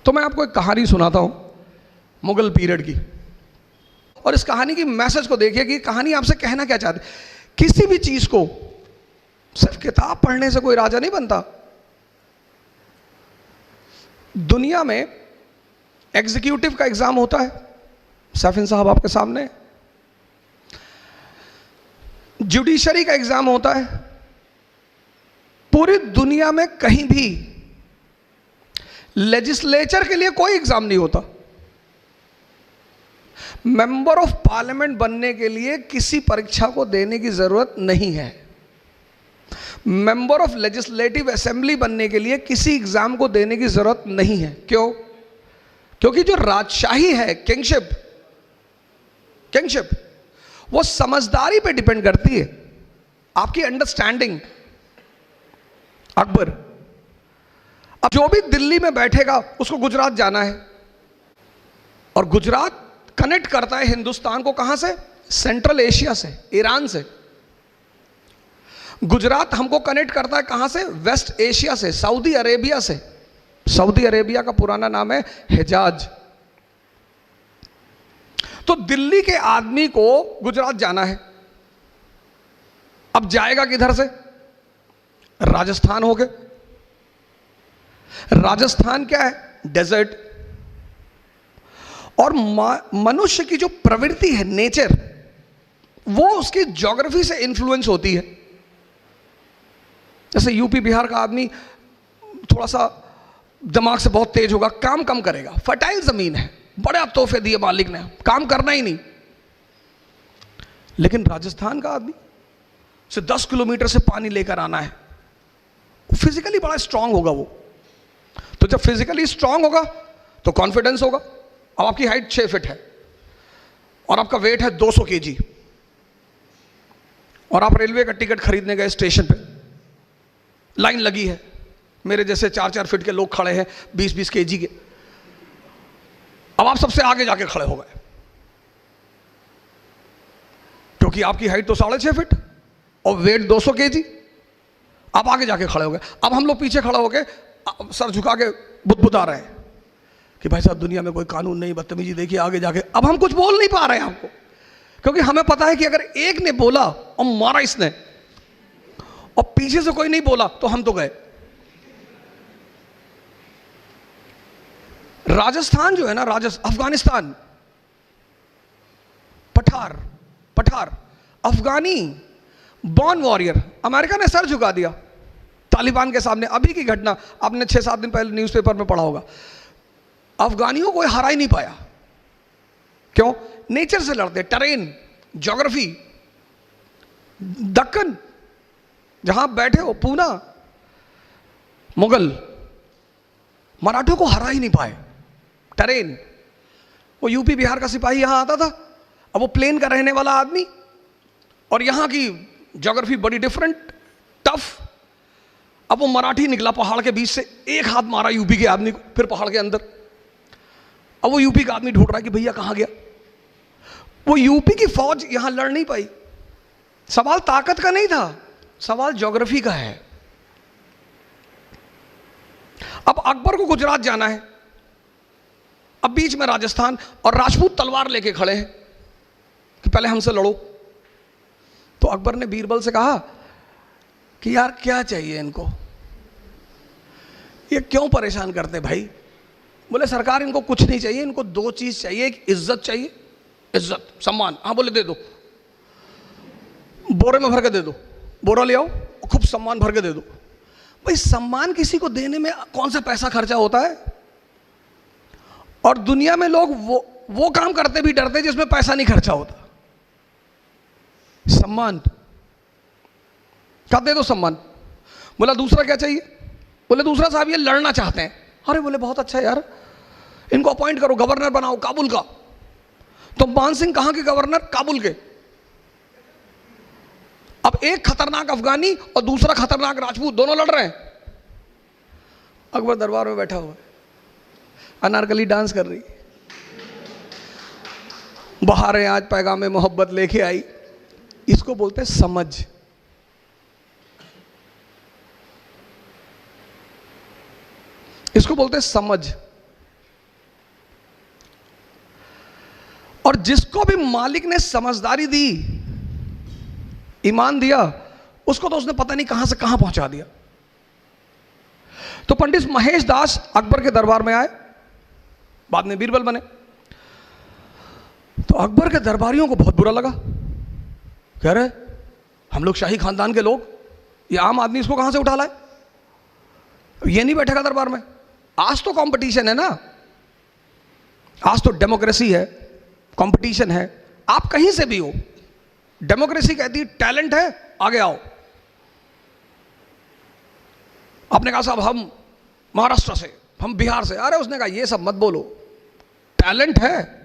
तो मैं आपको एक कहानी सुनाता हूं मुगल पीरियड की, और इस कहानी की मैसेज को देखिए कि कहानी आपसे कहना क्या चाहती है। किसी भी चीज को सिर्फ किताब पढ़ने से कोई राजा नहीं बनता। दुनिया में एग्जीक्यूटिव का एग्जाम होता है, सैफिन साहब आपके सामने। जुडिशरी का एग्जाम होता है। पूरी दुनिया में कहीं भी लेजिस्लेचर के लिए कोई एग्जाम नहीं होता। मेंबर ऑफ पार्लियामेंट बनने के लिए किसी परीक्षा को देने की जरूरत नहीं है। मेंबर ऑफ लेजिस्लेटिव असेंबली बनने के लिए किसी एग्जाम को देने की जरूरत नहीं है। क्यों? क्योंकि जो राजशाही है, किंगशिप वो समझदारी पे डिपेंड करती है, आपकी अंडरस्टैंडिंग। अकबर, अब जो भी दिल्ली में बैठेगा उसको गुजरात जाना है, और गुजरात कनेक्ट करता है हिंदुस्तान को कहां से? सेंट्रल एशिया से, ईरान से। गुजरात हमको कनेक्ट करता है कहां से? वेस्ट एशिया से, सऊदी अरेबिया से। सऊदी अरेबिया का पुराना नाम है हिजाज। तो दिल्ली के आदमी को गुजरात जाना है, अब जाएगा किधर से? राजस्थान हो गए। राजस्थान क्या है? डेजर्ट। और मनुष्य की जो प्रवृत्ति है, नेचर, वो उसकी ज्योग्राफी से इंफ्लुएंस होती है। जैसे यूपी बिहार का आदमी थोड़ा सा दिमाग से बहुत तेज होगा, काम कम करेगा, फर्टाइल जमीन है, बड़े तोहफे दिए मालिक ने, काम करना ही नहीं। लेकिन राजस्थान का आदमी से 10 किलोमीटर से पानी लेकर आना है, फिजिकली बड़ा स्ट्रांग होगा वो। तो जब फिजिकली स्ट्रांग होगा तो कॉन्फिडेंस होगा। अब आपकी हाइट 6 फीट है और आपका वेट है 200 केजी, और आप रेलवे का टिकट खरीदने गए, स्टेशन पे लाइन लगी है, मेरे जैसे 4-4 फीट के लोग खड़े हैं 20-20 केजी के। अब आप सबसे आगे जाके खड़े हो गए, क्योंकि आपकी हाइट तो 6.5 फीट और वेट 200 केजी। आप आगे जाके खड़े हो गए। अब हम लोग पीछे खड़े हो गए, सर झुका के बुदबुदा रहे हैं कि भाई साहब दुनिया में कोई कानून नहीं, बदतमीजी देखिए आगे जाके। अब हम कुछ बोल नहीं पा रहे हैं आपको, क्योंकि हमें पता है कि अगर एक ने बोला और मारा इसने, और पीछे से कोई नहीं बोला, तो हम तो गए। राजस्थान जो है ना, अफगानिस्तान, पठार अफगानी बॉर्न वॉरियर, अमेरिका ने सर झुका दिया तालिबान के सामने। अभी की घटना आपने 6-7 दिन पहले न्यूज़पेपर में पढ़ा होगा। अफगानियों को हरा ही नहीं पाया। क्यों? नेचर से लड़ते, टरेन, ज्योग्राफी। दक्कन जहां बैठे हो, पूना, मुगल मराठों को हरा ही नहीं पाए, टरेन। वो यूपी बिहार का सिपाही यहां आता था, अब वो प्लेन का रहने वाला आदमी, और यहां की ज्योग्राफी बड़ी डिफरेंट, टफ। अब वो मराठी निकला पहाड़ के बीच से, एक हाथ मारा यूपी के आदमी को, फिर पहाड़ के अंदर। अब वो यूपी का आदमी ढूंढ रहा है कि भैया कहां गया। वो यूपी की फौज यहां लड़ नहीं पाई। सवाल ताकत का नहीं था, सवाल ज्योग्राफी का है। अब अकबर को गुजरात जाना है, अब बीच में राजस्थान, और राजपूत तलवार लेके खड़े हैं कि पहले हमसे लड़ो। तो अकबर ने बीरबल से कहा कि यार क्या चाहिए इनको, ये क्यों परेशान करते भाई? बोले सरकार इनको कुछ नहीं चाहिए, इनको 2 चीज चाहिए। एक इज्जत चाहिए, इज्जत, सम्मान। हाँ बोले दे दो, बोरे में भर के दे दो, बोरा ले आओ, खूब सम्मान भर के दे दो। भाई सम्मान किसी को देने में कौन सा पैसा खर्चा होता है? और दुनिया में लोग वो काम करते भी डरते जिसमें पैसा नहीं खर्चा होता। सम्मान क्या? दे दो सम्मान। बोला दूसरा क्या चाहिए? बोले दूसरा साहब ये लड़ना चाहते हैं। अरे बोले बहुत अच्छा यार, इनको अपॉइंट करो, गवर्नर बनाओ काबुल का। तो मान सिंह कहां के गवर्नर? काबुल के। अब एक खतरनाक अफगानी और दूसरा खतरनाक राजपूत, दोनों लड़ रहे हैं। अकबर दरबार में बैठा हुआ है, अनारकली डांस कर रही, बहारें आज पैगाम मोहब्बत लेके आई। इसको बोलते हैं समझ। इसको बोलते हैं समझ। और जिसको भी मालिक ने समझदारी दी, ईमान दिया, उसको तो उसने पता नहीं कहां से कहां पहुंचा दिया। तो पंडित महेश दास अकबर के दरबार में आए, बाद में बीरबल बने। तो अकबर के दरबारियों को बहुत बुरा लगा, कह रहे हम लोग शाही खानदान के लोग, ये आम आदमी इसको कहां से उठा लाए, ये नहीं बैठेगा दरबार में। आज तो कंपटीशन है ना, आज तो डेमोक्रेसी है, कंपटीशन है, आप कहीं से भी हो, डेमोक्रेसी कहती है टैलेंट है आगे आओ। आपने कहा साहब हम महाराष्ट्र से, हम बिहार से, अरे उसने कहा ये सब मत बोलो, टैलेंट है,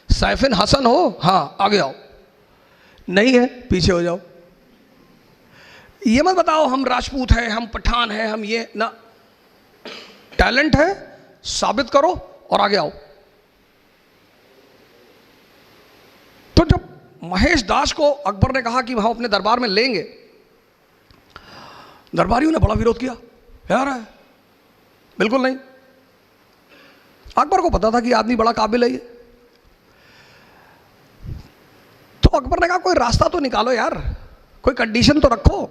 सैफिन हसन हो, हां आगे आओ, नहीं है पीछे हो जाओ। ये मत बताओ हम राजपूत हैं, हम पठान हैं, हम ये ना, टैलेंट है साबित करो और आगे आओ। तो जब महेश दास को अकबर ने कहा कि हम अपने दरबार में लेंगे, दरबारियों ने बड़ा विरोध किया, यार बिल्कुल नहीं। अकबर को पता था कि आदमी बड़ा काबिल है ये। तो अकबर ने कहा कोई रास्ता तो निकालो यार, कोई कंडीशन तो रखो।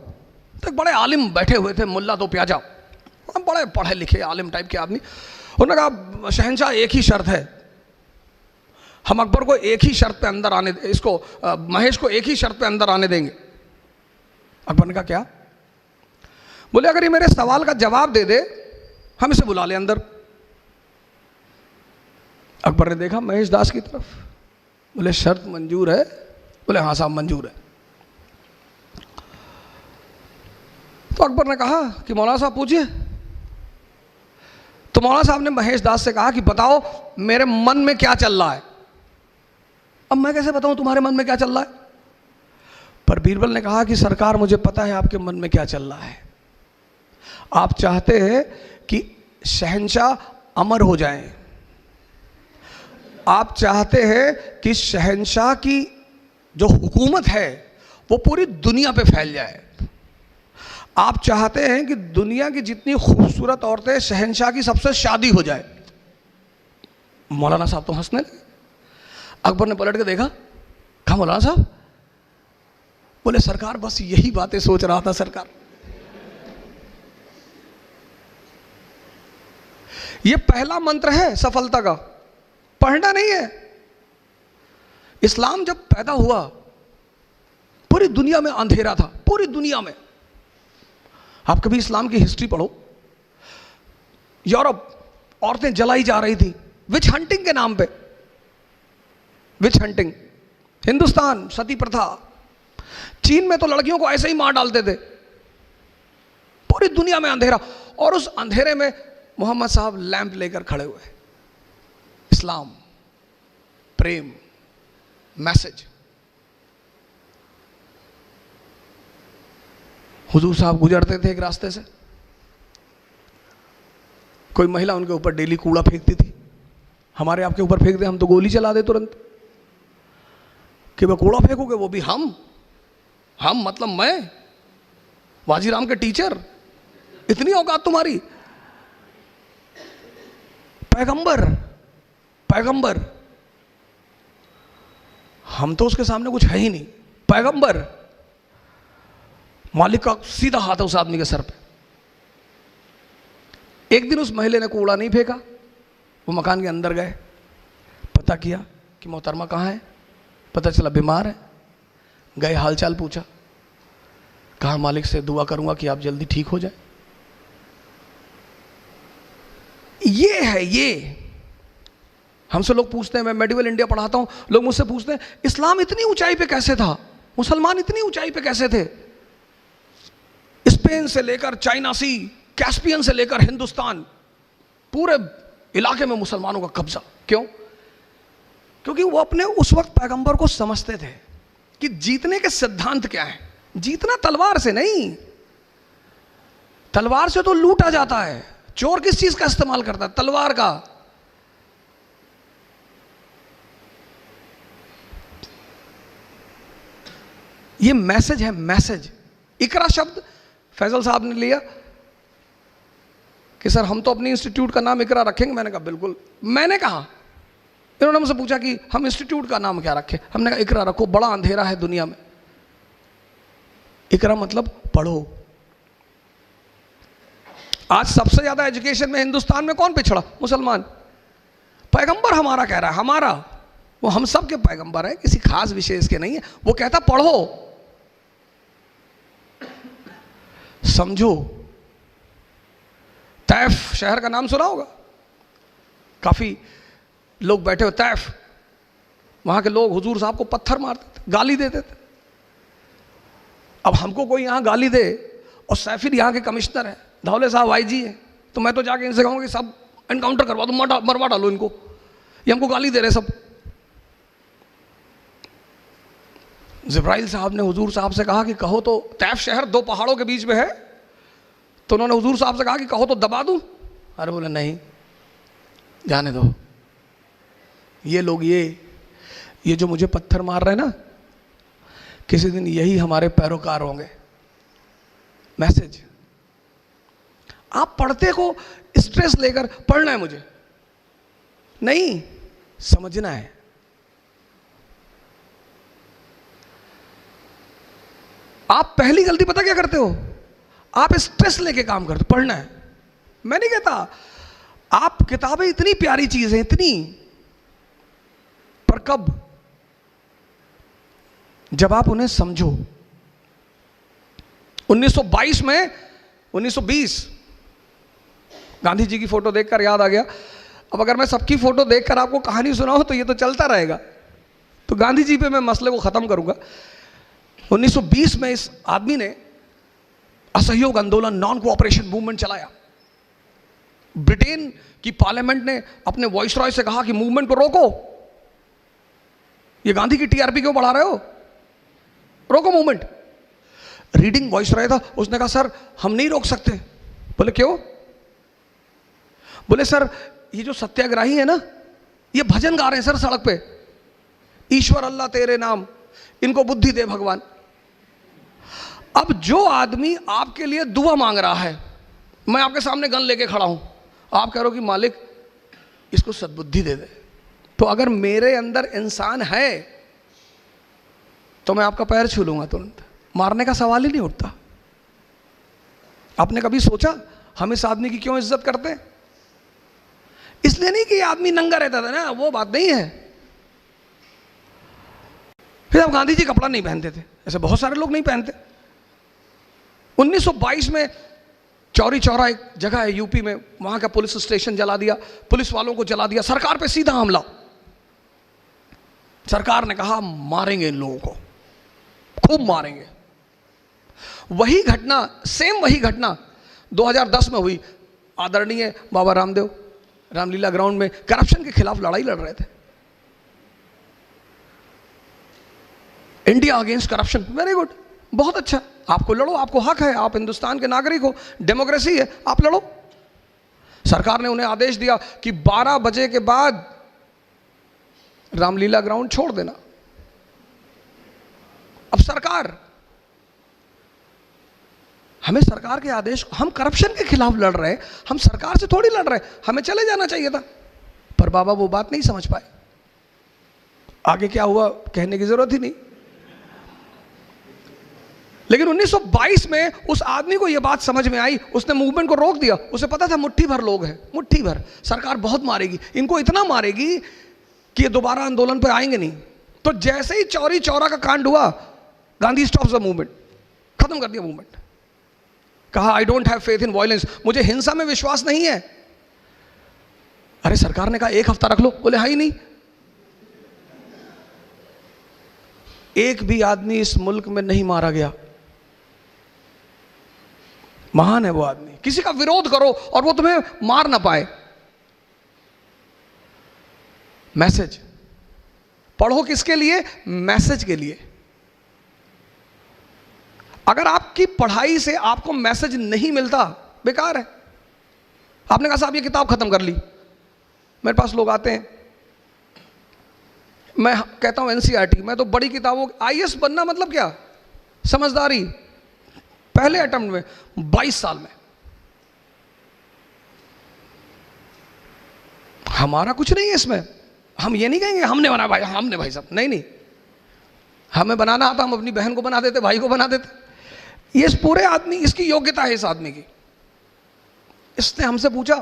तो एक बड़े आलिम बैठे हुए थे, मुल्ला तो प्याजा, बड़े पढ़े लिखे आलिम टाइप के आदमी। उन्होंने कहा शहंशाह एक ही शर्त है, हम अकबर को एक ही शर्त पे अंदर आने, इसको महेश को एक ही शर्त पे अंदर आने देंगे। अकबर ने कहा क्या? बोले अगर ये मेरे सवाल का जवाब दे दे हम इसे बुला ले अंदर। अकबर ने देखा महेश दास की तरफ, बोले शर्त मंजूर है? बोले हाँ साहब मंजूर है। तो अकबर ने कहा कि मौलाना साहब पूछिए। तो मौलाना साहब ने महेश दास से कहा कि बताओ मेरे मन में क्या चल रहा है। अब मैं कैसे बताऊं तुम्हारे मन में क्या चल रहा है? पर बीरबल ने कहा कि सरकार मुझे पता है आपके मन में क्या चल रहा है। आप चाहते हैं कि शहंशाह अमर हो जाएं, आप चाहते हैं कि शहंशाह की जो हुकूमत है वो पूरी दुनिया पे फैल जाए, आप चाहते हैं कि दुनिया की जितनी खूबसूरत औरतें शहंशाह की सबसे शादी हो जाए। मौलाना साहब तो हंसने लगे। अकबर ने पलट के देखा, कहा मौलाना साहब? बोले सरकार बस यही बातें सोच रहा था सरकार। ये पहला मंत्र है सफलता का, पढ़ना नहीं है। इस्लाम जब पैदा हुआ पूरी दुनिया में अंधेरा था, पूरी दुनिया में। आप कभी इस्लाम की हिस्ट्री पढ़ो, यूरोप औरतें जलाई जा रही थी विच हंटिंग के नाम पे, विच हंटिंग। हिंदुस्तान सती प्रथा, चीन में तो लड़कियों को ऐसे ही मार डालते थे। पूरी दुनिया में अंधेरा, और उस अंधेरे में मोहम्मद साहब लैंप लेकर खड़े हुए। इस्लाम, प्रेम, मैसेज। हुजूर साहब गुजरते थे एक रास्ते से, कोई महिला उनके ऊपर डेली कूड़ा फेंकती थी। हमारे आपके ऊपर फेंक दे हम तो गोली चला दे तुरंत, कि वह कूड़ा फेंकोगे, वो भी हम मतलब मैं, वाजीराम के टीचर, इतनी औकात तुम्हारी? पैगंबर, हम तो उसके सामने कुछ है ही नहीं। पैगंबर, मालिक का सीधा हाथ है उस आदमी के सर पे। एक दिन उस महिला ने कूड़ा नहीं फेंका, वो मकान के अंदर गए, पता किया कि मोहतरमा कहाँ है, पता चला बीमार है। गए हालचाल पूछा, कहा मालिक से दुआ करूंगा कि आप जल्दी ठीक हो जाए। ये है, ये हमसे लोग पूछते हैं, मैं मेडिवल इंडिया पढ़ाता हूं, लोग मुझसे पूछते हैं इस्लाम इतनी ऊंचाई पे कैसे था, मुसलमान इतनी ऊंचाई पे कैसे थे? स्पेन से लेकर चाइना सी, कैस्पियन से लेकर हिंदुस्तान, पूरे इलाके में मुसलमानों का कब्जा। क्यों? क्योंकि वो अपने उस वक्त पैगंबर को समझते थे कि जीतने के सिद्धांत क्या है। जीतना तलवार से नहीं, तलवार से तो लूटा जाता है। चोर किस चीज का इस्तेमाल करता है? तलवार का। ये मैसेज है, मैसेज। इकरा शब्द फैजल साहब ने लिया कि सर हम तो अपनी इंस्टीट्यूट का नाम इकरा रखेंगे। मैंने कहा बिल्कुल। मैंने कहा इन्होंने मुझसे पूछा कि हम इंस्टीट्यूट का नाम क्या रखें। हमने कहा इकरा रखो, बड़ा अंधेरा है दुनिया में। इकरा मतलब पढ़ो। आज सबसे ज्यादा एजुकेशन में हिंदुस्तान में कौन पिछड़ा? मुसलमान। पैगंबर हमारा कह रहा है, हमारा, वो हम सब के पैगंबर है, किसी खास विशेष के नहीं है। वो कहता पढ़ो, समझो। तैफ शहर का नाम सुना होगा, काफी लोग बैठे हो तैफ, वहां के लोग हुजूर साहब को पत्थर मारते थे, गाली देते थे। अब हमको कोई यहां गाली दे, और सैफिर यहां के कमिश्नर है, धौले साहब आईजी है, तो मैं तो जाके इनसे कहूंगा कि सब एनकाउंटर करवा दो, मरवा डालो इनको, ये हमको गाली दे रहे सब। जिब्राइल साहब ने हुजूर साहब से कहा कि कहो तो, तैफ शहर 2 पहाड़ों के बीच में है, तो उन्होंने हुजूर साहब से कहा कि कहो तो दबा दूं। अरे बोले नहीं, जाने दो। ये लोग ये जो मुझे पत्थर मार रहे हैं ना, किसी दिन यही हमारे पैरोकार होंगे। मैसेज आप पढ़ते को स्ट्रेस लेकर पढ़ना है मुझे नहीं, समझना है। आप पहली गलती पता क्या करते हो? आप स्ट्रेस लेके काम करते। पढ़ना है, मैं नहीं कहता, आप किताबें इतनी प्यारी चीज है, इतनी, पर कब? जब आप उन्हें समझो। 1920 गांधी जी की फोटो देखकर याद आ गया। अब अगर मैं सबकी फोटो देखकर आपको कहानी सुनाऊं तो ये तो चलता रहेगा, तो गांधी जी पे मैं मसले को खत्म करूंगा। 1920 में इस आदमी ने असहयोग आंदोलन, नॉन कोऑपरेशन मूवमेंट चलाया। ब्रिटेन की पार्लियामेंट ने अपने वॉइसरॉय से कहा कि मूवमेंट को रोको, ये गांधी की टीआरपी क्यों बढ़ा रहे हो, रोको मूवमेंट। रीडिंग वॉइसरॉय था, उसने कहा सर हम नहीं रोक सकते। बोले क्यों? बोले सर ये जो सत्याग्रही है ना, ये भजन गा रहे हैं सर सड़क पे, ईश्वर अल्लाह तेरे नाम, इनको बुद्धि दे भगवान। अब जो आदमी आपके लिए दुआ मांग रहा है, मैं आपके सामने गन लेके खड़ा हूं, आप कह रहे हो कि मालिक इसको सद्बुद्धि दे दे, तो अगर मेरे अंदर इंसान है तो मैं आपका पैर छू लूंगा तुरंत, मारने का सवाल ही नहीं उठता। आपने कभी सोचा हम इस आदमी की क्यों इज्जत करते हैं? इसलिए नहीं कि ये आदमी नंगा रहता था ना, वो बात नहीं है। फिर अब गांधी जी कपड़ा नहीं पहनते थे, ऐसे बहुत सारे लोग नहीं पहनते। 1922 में चौरी चौरा एक जगह है यूपी में, वहां का पुलिस स्टेशन जला दिया, पुलिस वालों को जला दिया, सरकार पे सीधा हमला। सरकार ने कहा मारेंगे इन लोगों को, खूब मारेंगे। वही घटना, सेम वही घटना 2010 में हुई। आदरणीय बाबा रामदेव रामलीला ग्राउंड में करप्शन के खिलाफ लड़ाई लड़ रहे थे। India against corruption, very good, बहुत अच्छा, आपको लड़ो, आपको हक है, आप हिंदुस्तान के नागरिक हो, डेमोक्रेसी है, आप लड़ो। सरकार ने उन्हें आदेश दिया कि 12 बजे के बाद रामलीला ग्राउंड छोड़ देना। अब सरकार, हमें सरकार के आदेश, हम करप्शन के खिलाफ लड़ रहे हैं, हम सरकार से थोड़ी लड़ रहे हैं, हमें चले जाना चाहिए था। पर बाबा वो बात नहीं समझ पाए। आगे क्या हुआ कहने की जरूरत ही नहीं। लेकिन 1922 में उस आदमी को यह बात समझ में आई, उसने मूवमेंट को रोक दिया। उसे पता था मुट्ठी भर लोग हैं, मुट्ठी भर, सरकार बहुत मारेगी, इनको इतना मारेगी कि ये दोबारा आंदोलन पर आएंगे नहीं। तो जैसे ही चौरी चौरा का कांड हुआ, गांधी स्टॉप्स द मूवमेंट, खत्म कर दिया मूवमेंट। कहा I don't have faith in violence, मुझे हिंसा में विश्वास नहीं है। अरे सरकार ने कहा 1 हफ्ता रख लो, बोले है ही नहीं। एक भी आदमी इस मुल्क में नहीं मारा गया। महान है वो आदमी। किसी का विरोध करो और वो तुम्हें मार ना पाए। मैसेज पढ़ो, किसके लिए? मैसेज के लिए। अगर आपकी पढ़ाई से आपको मैसेज नहीं मिलता, बेकार है। आपने कहा साहब ये किताब खत्म कर ली, मेरे पास लोग आते हैं, मैं कहता हूं एनसीईआरटी, मैं तो बड़ी किताबों, आईएएस बनना मतलब क्या? समझदारी, पहले अटेम्प्ट में 22 साल में। हमारा कुछ नहीं है इसमें, हम ये नहीं कहेंगे हमने बनाया भाई, हमने भाई साहब, नहीं नहीं, हमें बनाना आता, हम अपनी बहन को बना देते, भाई को बना देते। ये इस पूरे आदमी, इसकी योग्यता है इस आदमी की। इसने हमसे पूछा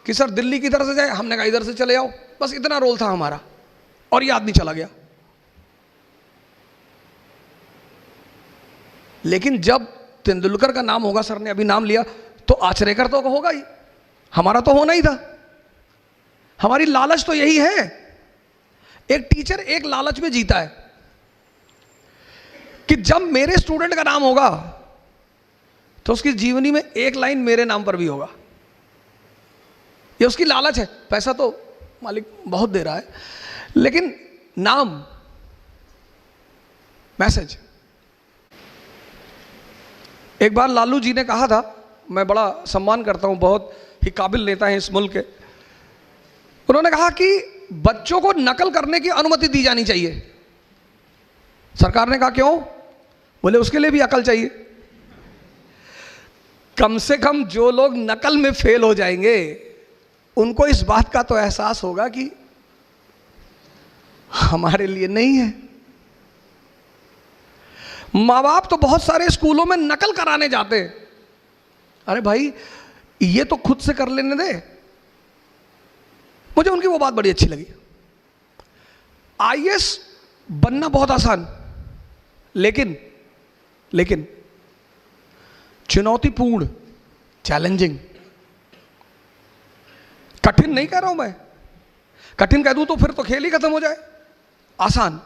कि सर दिल्ली किधर से जाए, हमने कहा इधर से चले जाओ, बस इतना रोल था हमारा, और ये आदमी चला गया। लेकिन जब तेंदुलकर का नाम होगा, सर ने अभी नाम लिया, तो आचरेकर तो होगा ही, हमारा तो होना ही था। हमारी लालच तो यही है। एक टीचर एक लालच में जीता है कि जब मेरे स्टूडेंट का नाम होगा तो उसकी जीवनी में एक लाइन मेरे नाम पर भी होगा। ये उसकी लालच है। पैसा तो मालिक बहुत दे रहा है, लेकिन नाम, मैसेज। एक बार लालू जी ने कहा था, मैं बड़ा सम्मान करता हूं, बहुत ही काबिल नेता हैं इस मुल्क के, उन्होंने कहा कि बच्चों को नकल करने की अनुमति दी जानी चाहिए। सरकार ने कहा क्यों? बोले उसके लिए भी अकल चाहिए। कम से कम जो लोग नकल में फेल हो जाएंगे उनको इस बात का तो एहसास होगा कि हमारे लिए नहीं है। माँ बाप तो बहुत सारे स्कूलों में नकल कराने जाते हैं। अरे भाई ये तो खुद से कर लेने दे। मुझे उनकी वो बात बड़ी अच्छी लगी। आईएएस बनना बहुत आसान, लेकिन चुनौतीपूर्ण, चैलेंजिंग। कठिन नहीं कह रहा हूं मैं, कठिन कह दूं तो फिर तो खेल ही खत्म हो जाए। आसान।